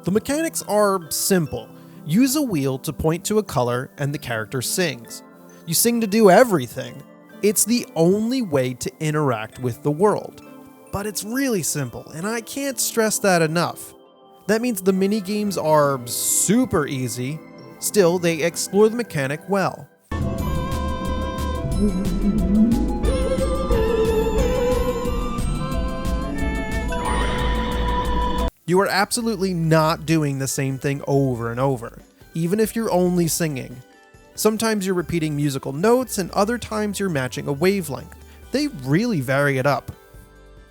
The mechanics are simple. Use a wheel to point to a color and the character sings. You sing to do everything. It's the only way to interact with the world. But it's really simple, and I can't stress that enough. That means the minigames are super easy. Still, they explore the mechanic well. You are absolutely not doing the same thing over and over, even if you're only singing. Sometimes you're repeating musical notes and other times you're matching a wavelength. They really vary it up.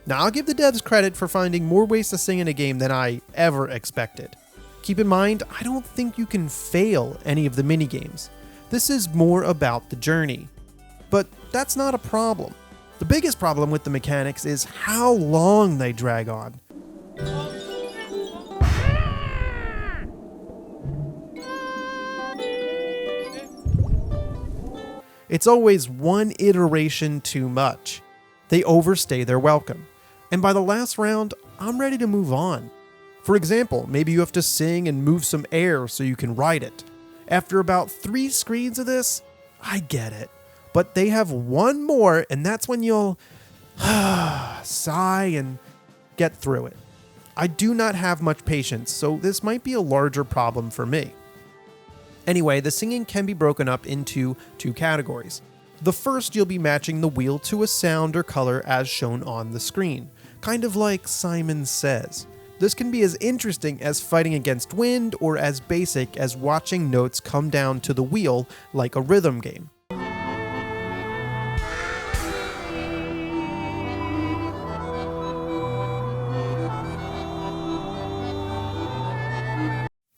Now, I'll give the devs credit for finding more ways to sing in a game than I ever expected. Keep in mind, I don't think you can fail any of the minigames. This is more about the journey. But that's not a problem. The biggest problem with the mechanics is how long they drag on. It's always one iteration too much. They overstay their welcome. And by the last round, I'm ready to move on. For example, maybe you have to sing and move some air so you can ride it. After about 3 screens of this, I get it. But they have one more, and that's when you'll sigh and get through it. I do not have much patience, so this might be a larger problem for me. Anyway, the singing can be broken up into 2 categories. The first, you'll be matching the wheel to a sound or color as shown on the screen, kind of like Simon Says. This can be as interesting as fighting against wind or as basic as watching notes come down to the wheel like a rhythm game.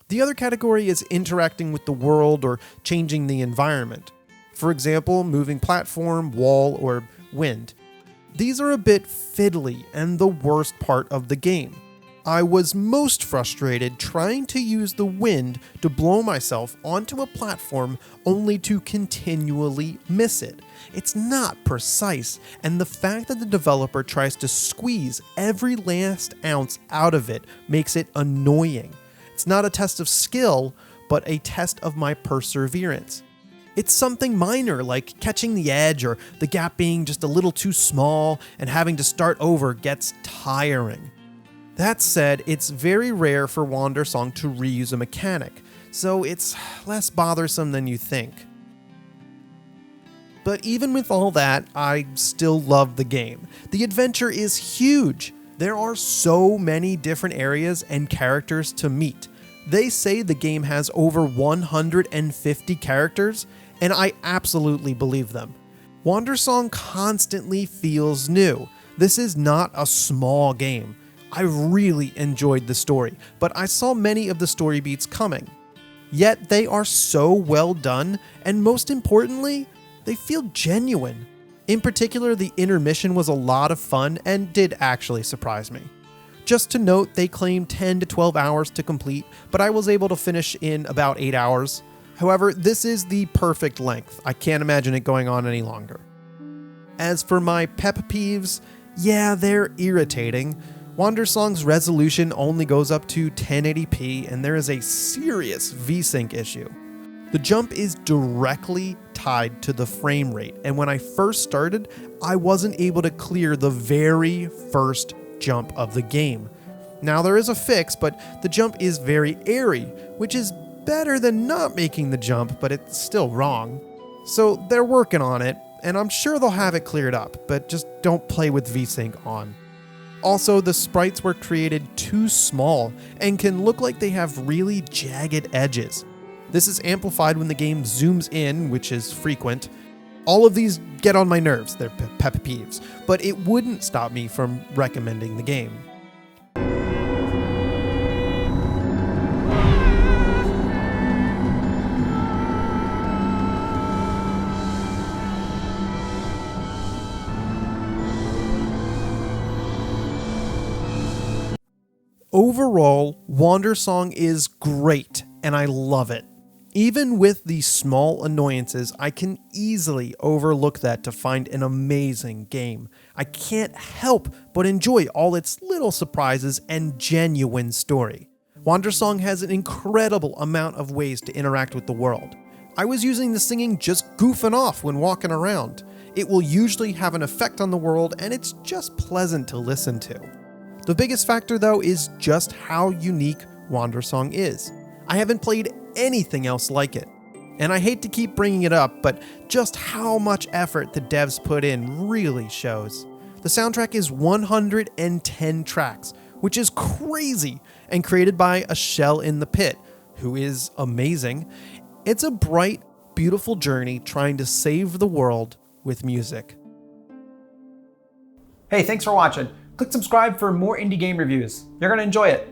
The other category is interacting with the world or changing the environment. For example, moving platform, wall, or wind. These are a bit fiddly and the worst part of the game. I was most frustrated trying to use the wind to blow myself onto a platform only to continually miss it. It's not precise, and the fact that the developer tries to squeeze every last ounce out of it makes it annoying. It's not a test of skill, but a test of my perseverance. It's something minor like catching the edge or the gap being just a little too small and having to start over gets tiring. That said, it's very rare for Wandersong to reuse a mechanic, so it's less bothersome than you think. But even with all that, I still love the game. The adventure is huge. There are so many different areas and characters to meet. They say the game has over 150 characters, and I absolutely believe them. Wandersong constantly feels new. This is not a small game. I really enjoyed the story, but I saw many of the story beats coming. Yet they are so well done, and most importantly, they feel genuine. In particular, the intermission was a lot of fun and did actually surprise me. Just to note, they claim 10 to 12 hours to complete, but I was able to finish in about 8 hours. However, this is the perfect length. I can't imagine it going on any longer. As for my pet peeves, yeah, they're irritating. Wandersong's resolution only goes up to 1080p, and there is a serious Vsync issue. The jump is directly tied to the frame rate, and when I first started, I wasn't able to clear the very first jump of the game. Now there is a fix, but the jump is very airy, which is better than not making the jump, but it's still wrong. So they're working on it, and I'm sure they'll have it cleared up, but just don't play with Vsync on. Also, the sprites were created too small and can look like they have really jagged edges. This is amplified when the game zooms in, which is frequent. All of these get on my nerves, they're pet peeves, but it wouldn't stop me from recommending the game. Overall, Wandersong is great, and I love it. Even with these small annoyances, I can easily overlook that to find an amazing game. I can't help but enjoy all its little surprises and genuine story. Wandersong has an incredible amount of ways to interact with the world. I was using the singing just goofing off when walking around. It will usually have an effect on the world, and it's just pleasant to listen to. The biggest factor though is just how unique Wandersong is. I haven't played anything else like it. And I hate to keep bringing it up, but just how much effort the devs put in really shows. The soundtrack is 110 tracks, which is crazy, and created by A Shell in the Pit, who is amazing. It's a bright, beautiful journey trying to save the world with music. Hey, thanks for watching. Click subscribe for more indie game reviews. You're going to enjoy it.